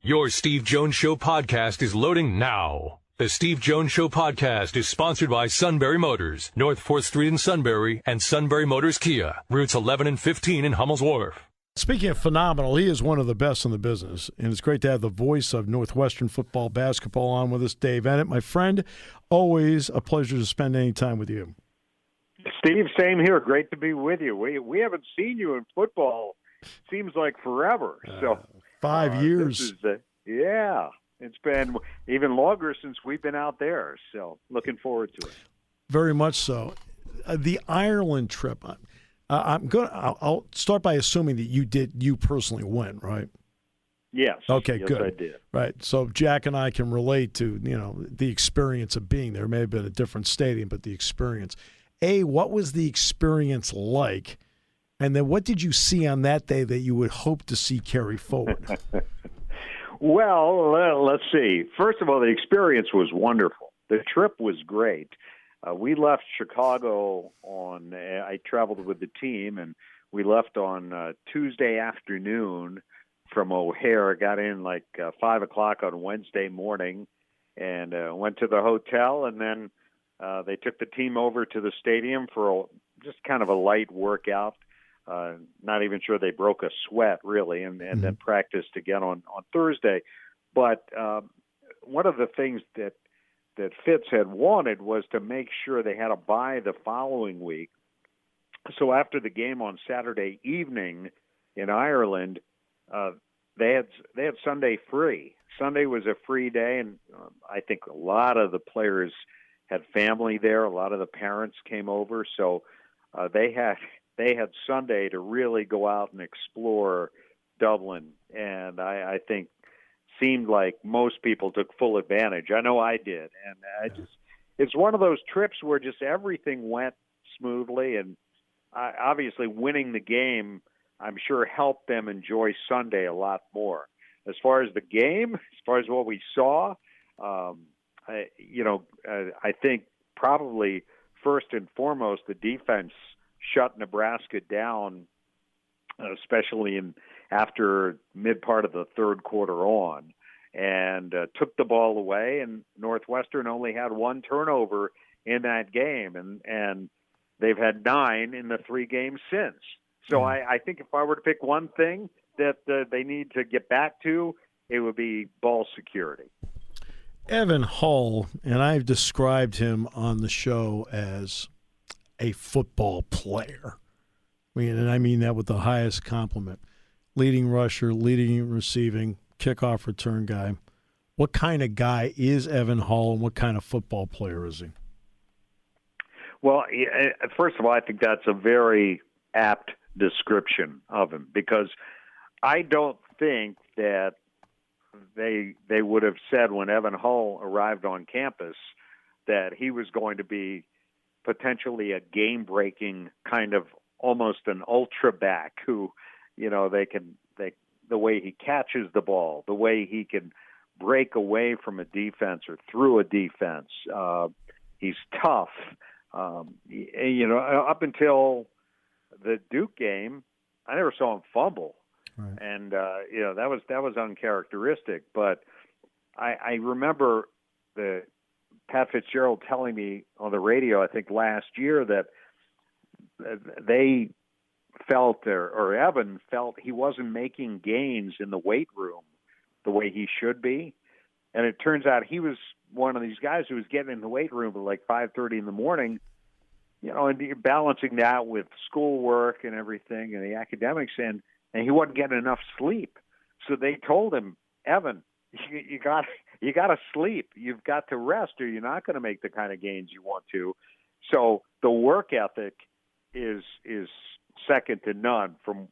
Your Steve Jones Show podcast is loading now. The Steve Jones Show podcast is sponsored by Sunbury Motors, North 4th Street in Sunbury, and Sunbury Motors Kia, routes 11 and 15 in Hummel's Wharf. Speaking of phenomenal, he is one of the best in the business, and it's great to have the voice of Northwestern football, basketball on with us, Dave Eanet. My friend, always a pleasure to spend any time with you. Steve, same here. Great to be with you. We haven't seen you in football, seems like forever. So 5 years. Yeah, it's been even longer since we've been out there. So looking forward to it. Very much so. The Ireland trip. I'll start by assuming that you personally went, right? Yes. Okay, yes, good. I did. Right. So Jack and I can relate to, the experience of being there. It may have been a different stadium, but the experience. What was the experience like? And then what did you see on that day that you would hope to see carry forward? Well, let's see. First of all, the experience was wonderful. The trip was great. We left Chicago I traveled with the team, and we left on Tuesday afternoon from O'Hare, got in like 5 o'clock on Wednesday morning, and went to the hotel, and then they took the team over to the stadium for just kind of a light workout. Not even sure they broke a sweat, really, and then practiced again on Thursday. But one of the things that Fitz had wanted was to make sure they had a bye the following week. So after the game on Saturday evening in Ireland, they had Sunday free. Sunday was a free day, and I think a lot of the players had family there. A lot of the parents came over, so they had Sunday to really go out and explore Dublin, and I think seemed like most people took full advantage. I know I did, and it's one of those trips where just everything went smoothly, and obviously winning the game, I'm sure, helped them enjoy Sunday a lot more. As far as the game, as far as what we saw, I think probably first and foremost the defense shut Nebraska down, especially after mid part of the third quarter on, and took the ball away. And Northwestern only had one turnover in that game, and they've had 9 in the 3 games since. So I think if I were to pick one thing that they need to get back to, it would be ball security. Evan Hull, and I've described him on the show as a football player. I mean that with the highest compliment. Leading rusher, leading receiving, kickoff return guy. What kind of guy is Evan Hull, and what kind of football player is he? Well, first of all, I think that's a very apt description of him, because I don't think that they would have said when Evan Hull arrived on campus that he was going to be potentially a game-breaking kind of almost an ultra back who, the way he catches the ball, the way he can break away from a defense or through a defense. He's tough. Up until the Duke game, I never saw him fumble. Right. And, that was uncharacteristic. But I remember Pat Fitzgerald telling me on the radio, I think last year, that they felt, or Evan felt, he wasn't making gains in the weight room the way he should be. And it turns out he was one of these guys who was getting in the weight room at like 5:30 in the morning, and you're balancing that with schoolwork and everything and the academics, and he wasn't getting enough sleep. So they told him, Evan, you got to sleep. You've got to rest, or you're not going to make the kind of gains you want to. So the work ethic is second to none from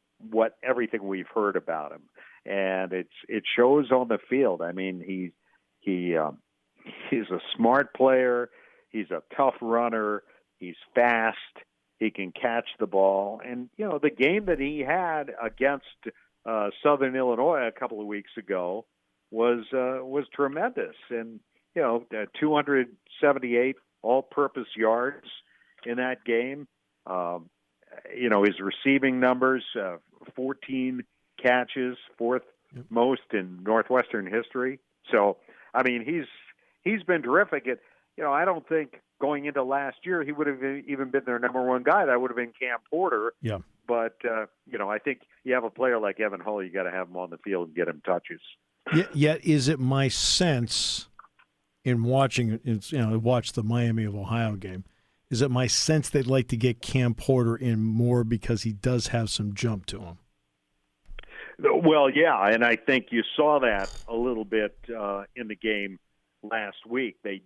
everything we've heard about him, and it shows on the field. I mean, he's a smart player. He's a tough runner. He's fast. He can catch the ball. And, the game that he had against Southern Illinois a couple of weeks ago was tremendous. And, 278 all-purpose yards in that game. His receiving numbers, 14 catches, fourth most in Northwestern history. So, I mean, he's been terrific. I don't think going into last year he would have even been their number one guy. That would have been Cam Porter. Yeah. But, I think you have a player like Evan Hull, you got to have him on the field and get him touches. Yet is it my sense in watching, watch the Miami of Ohio game, is it my sense they'd like to get Cam Porter in more because he does have some jump to him? Well, yeah, and I think you saw that a little bit in the game last week. He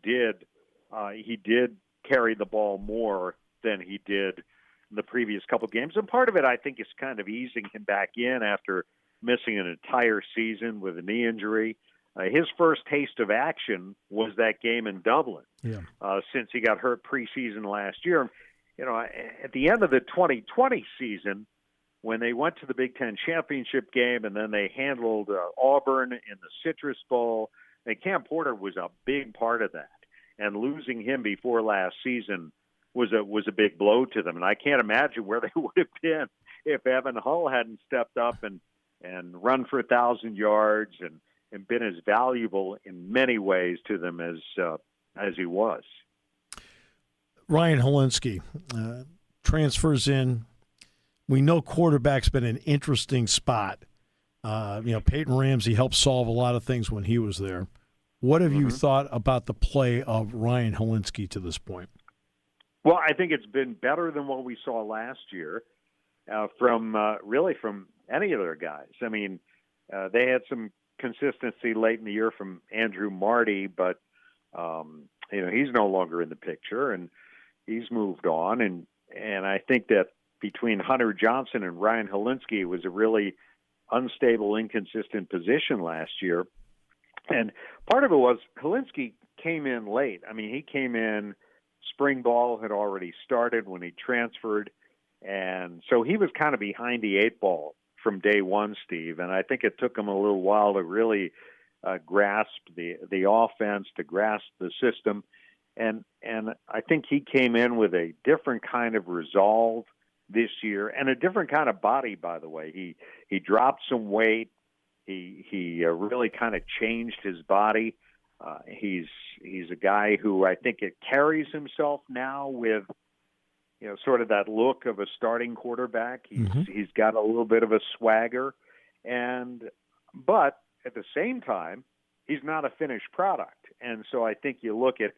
did carry the ball more than he did in the previous couple games. And part of it, I think, is kind of easing him back in after missing an entire season with a knee injury. His first taste of action was that game in Dublin, since he got hurt preseason last year. At the end of the 2020 season, when they went to the Big Ten championship game and then they handled Auburn in the Citrus Bowl, and Cam Porter was a big part of that. And losing him before last season was a big blow to them. And I can't imagine where they would have been if Evan Hull hadn't stepped up and run for 1,000 yards and been as valuable in many ways to them as he was. Ryan Hilinski transfers in. We know quarterback's been an interesting spot. Peyton Ramsey helped solve a lot of things when he was there. What have you thought about the play of Ryan Hilinski to this point? Well, I think it's been better than what we saw last year from any of their guys. I mean, they had some consistency late in the year from Andrew Marty, but he's no longer in the picture and he's moved on. And I think that between Hunter Johnson and Ryan Hilinski, it was a really unstable, inconsistent position last year. And part of it was Hilinski came in late. I mean, he came in, spring ball had already started when he transferred. And so he was kind of behind the eight ball from day one, Steve. And I think it took him a little while to really grasp the offense, to grasp the system. And I think he came in with a different kind of resolve this year and a different kind of body, by the way. He dropped some weight. He really kind of changed his body. He's a guy who I think it carries himself now with, sort of that look of a starting quarterback. He's got a little bit of a swagger, but at the same time, he's not a finished product. And so I think you look at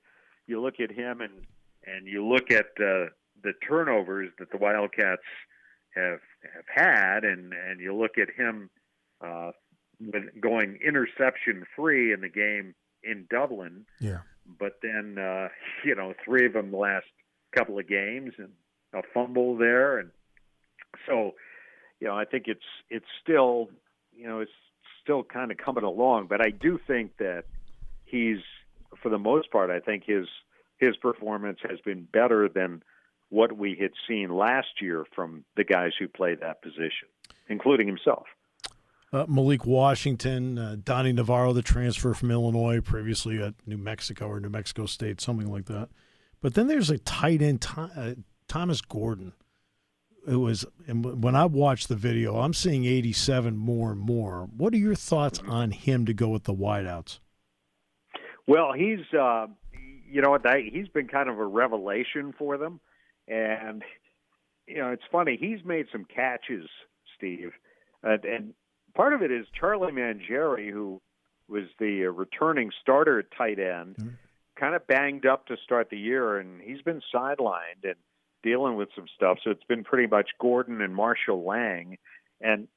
him and you look at the turnovers that the Wildcats have had, and you look at him going interception free in the game in Dublin. Yeah. But then three of them the last couple of games and a fumble there, and so I think it's still kind of coming along. But I do think that he's, for the most part, I think his performance has been better than what we had seen last year from the guys who played that position, including himself. Malik Washington, Donnie Navarro, the transfer from Illinois, previously at New Mexico or New Mexico State, something like that. But then there's a tight end, Thomas Gordon, who was, and when I watched the video, I'm seeing 87 more and more. What are your thoughts on him to go with the wideouts? Well, he's, he's been kind of a revelation for them. And, it's funny, he's made some catches, Steve. And part of it is Charlie Mangieri, who was the returning starter at tight end, kind of banged up to start the year, and he's been sidelined and dealing with some stuff. So it's been pretty much Gordon and Marshall Lang. And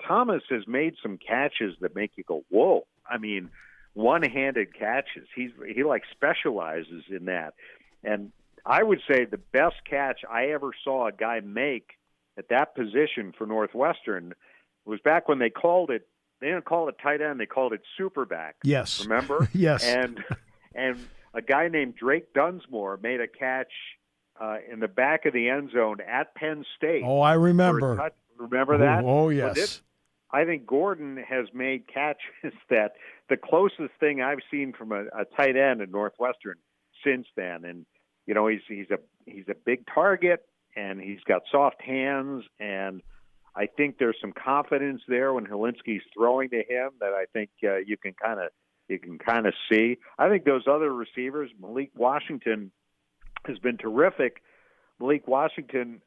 Thomas has made some catches that make you go, whoa. I mean, one-handed catches. He specializes in that. And I would say the best catch I ever saw a guy make at that position for Northwestern was back when they didn't call it tight end, they called it superback. Yes. Remember? Yes. And a guy named Drake Dunsmore made a catch in the back of the end zone at Penn State. Oh, I remember. Remember that? Oh, yes. I think Gordon has made catches that the closest thing I've seen from a tight end at Northwestern since then. And, he's a big target, and he's got soft hands, and I think there's some confidence there when Helinski's throwing to him that I think you can kind of see. I think those other receivers, Malik Washington has been terrific. Malik Washington,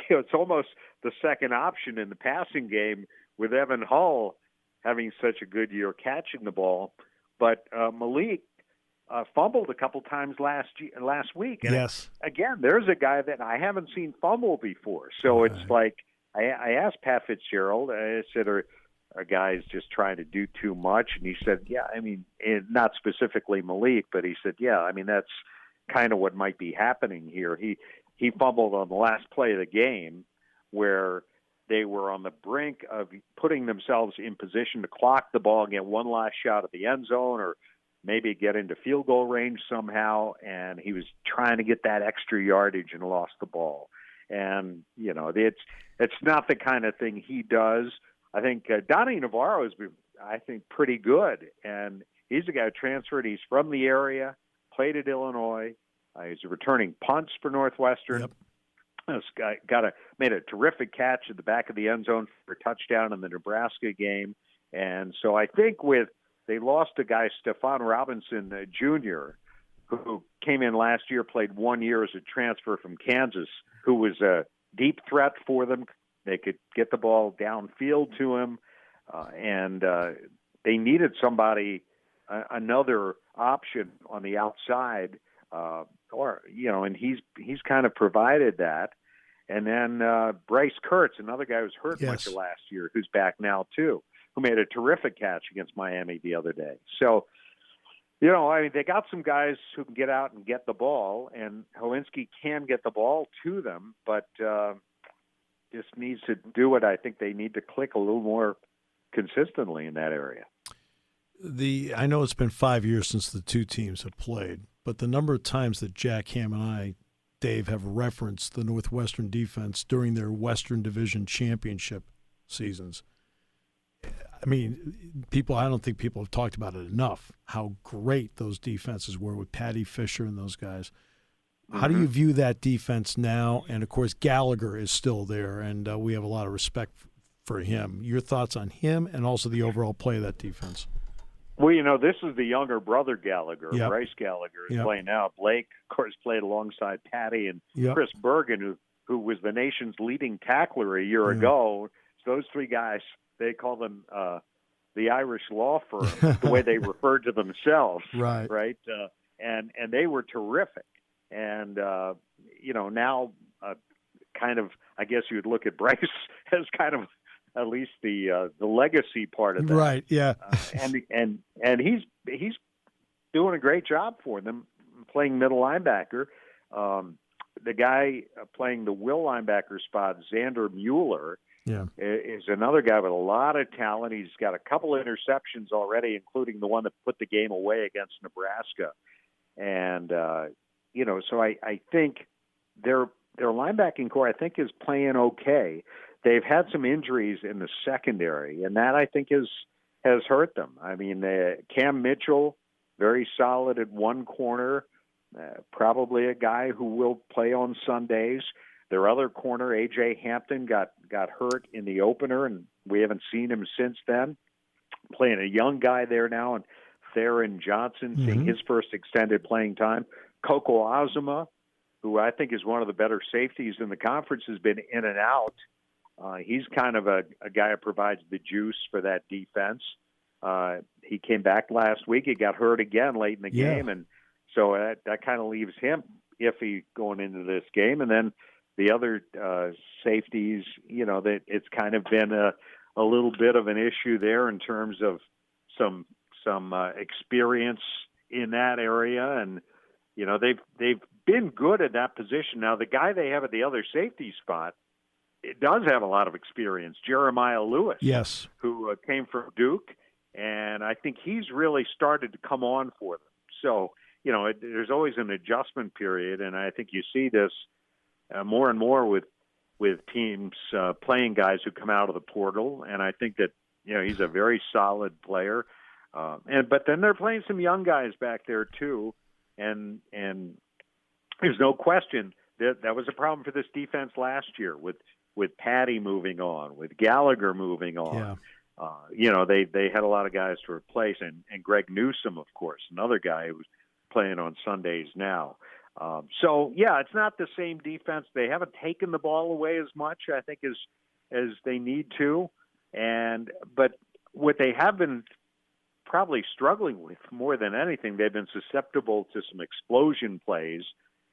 it's almost the second option in the passing game with Evan Hull having such a good year catching the ball. But Malik fumbled a couple times last week. And yes. Again, there's a guy that I haven't seen fumble before. So It's like I asked Pat Fitzgerald, I said, are guys just trying to do too much? And he said, yeah, I mean, not specifically Malik, but he said, yeah, I mean, that's kind of what might be happening here. He fumbled on the last play of the game where they were on the brink of putting themselves in position to clock the ball and get one last shot at the end zone or maybe get into field goal range somehow, and he was trying to get that extra yardage and lost the ball. And, it's not the kind of thing he does. I think Donnie Navarro has been, pretty good, and he's a guy who transferred. He's from the area, played at Illinois. He's returning punts for Northwestern. Yep. This guy made a terrific catch at the back of the end zone for a touchdown in the Nebraska game. And so I think they lost a guy, Stephon Robinson Jr., who came in last year, played 1 year as a transfer from Kansas, who was a deep threat for them. They could get the ball downfield to him, and they needed somebody, another option on the outside, and he's kind of provided that. And then Bryce Kurtz, another guy who's hurt much of last year, who's back now too, who made a terrific catch against Miami the other day. So, they got some guys who can get out and get the ball, and Helinski can get the ball to them, but just needs to do it. I think they need to click a little more consistently in that area. I know it's been 5 years since the two teams have played, but the number of times that Jack Ham and I, Dave, have referenced the Northwestern defense during their Western Division championship seasons. I mean, I don't think people have talked about it enough, how great those defenses were with Patty Fisher and those guys. How do you view that defense now? And, of course, Gallagher is still there, and we have a lot of respect for him. Your thoughts on him and also the overall play of that defense? Well, this is the younger brother Gallagher. Yep. Bryce Gallagher is Yep. playing now. Blake, of course, played alongside Patty, and Yep. Chris Bergen, who was the nation's leading tackler a year ago. So those three guys, they call them the Irish law firm, the way they referred to themselves. Right. And they were terrific. And, now kind of, I guess you would look at Bryce as kind of at least the legacy part of that. Right, yeah. And he's doing a great job for them playing middle linebacker. The guy playing the will linebacker spot, Xander Mueller, is another guy with a lot of talent. He's got a couple interceptions already, including the one that put the game away against Nebraska. And, so I think their linebacking core, I think, is playing okay. They've had some injuries in the secondary, and that, I think, has hurt them. I mean, Cam Mitchell, very solid at one corner, probably a guy who will play on Sundays. Their other corner, A.J. Hampton, got hurt in the opener, and we haven't seen him since then. Playing a young guy there now, and Theron Johnson seeing his first extended playing time. Coco Azuma, who I think is one of the better safeties in the conference, has been in and out. He's kind of a guy who provides the juice for that defense. He came back last week. He got hurt again late in the game, and so that kind of leaves him iffy going into this game. And then the other safeties, that it's kind of been a little bit of an issue there in terms of some experience in that area, and they've been good at that position. Now the guy they have at the other safety spot, it does have a lot of experience, Jeremiah Lewis, who came from Duke, and I think he's really started to come on for them. So there's always an adjustment period, and I think you see this more and more with teams playing guys who come out of the portal, and I think that he's a very solid player. But then they're playing some young guys back there too, and there's no question that was a problem for this defense last year with with Patty moving on, with Gallagher moving on. Yeah. They had a lot of guys to replace, and Greg Newsome, of course, another guy who's playing on Sundays now. It's not the same defense. They haven't taken the ball away as much, I think, as they need to. But what they have been probably struggling with more than anything, they've been susceptible to some explosion plays.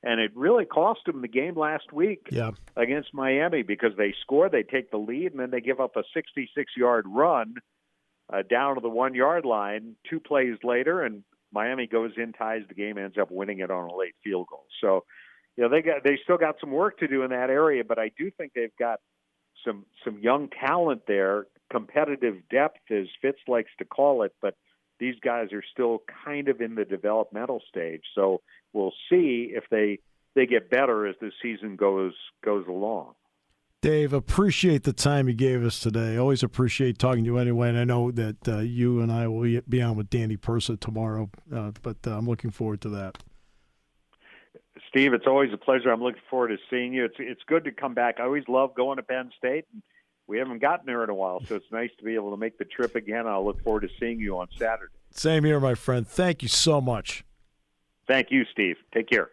And it really cost them the game last week against Miami because they score, they take the lead, and then they give up a 66-yard run down to the 1-yard line 2 plays later, and Miami goes in, ties the game, ends up winning it on a late field goal. So, they still got some work to do in that area, but I do think they've got some young talent there, competitive depth, as Fitz likes to call it, but these guys are still kind of in the developmental stage. So we'll see if they get better as the season goes along. Dave, appreciate the time you gave us today. Always appreciate talking to you anyway, and I know that you and I will be on with Danny Persa tomorrow, but I'm looking forward to that. Steve, it's always a pleasure. I'm looking forward to seeing you. It's good to come back. I always love going to Penn State. We haven't gotten there in a while, so it's nice to be able to make the trip again. I'll look forward to seeing you on Saturday. Same here, my friend. Thank you so much. Thank you, Steve. Take care.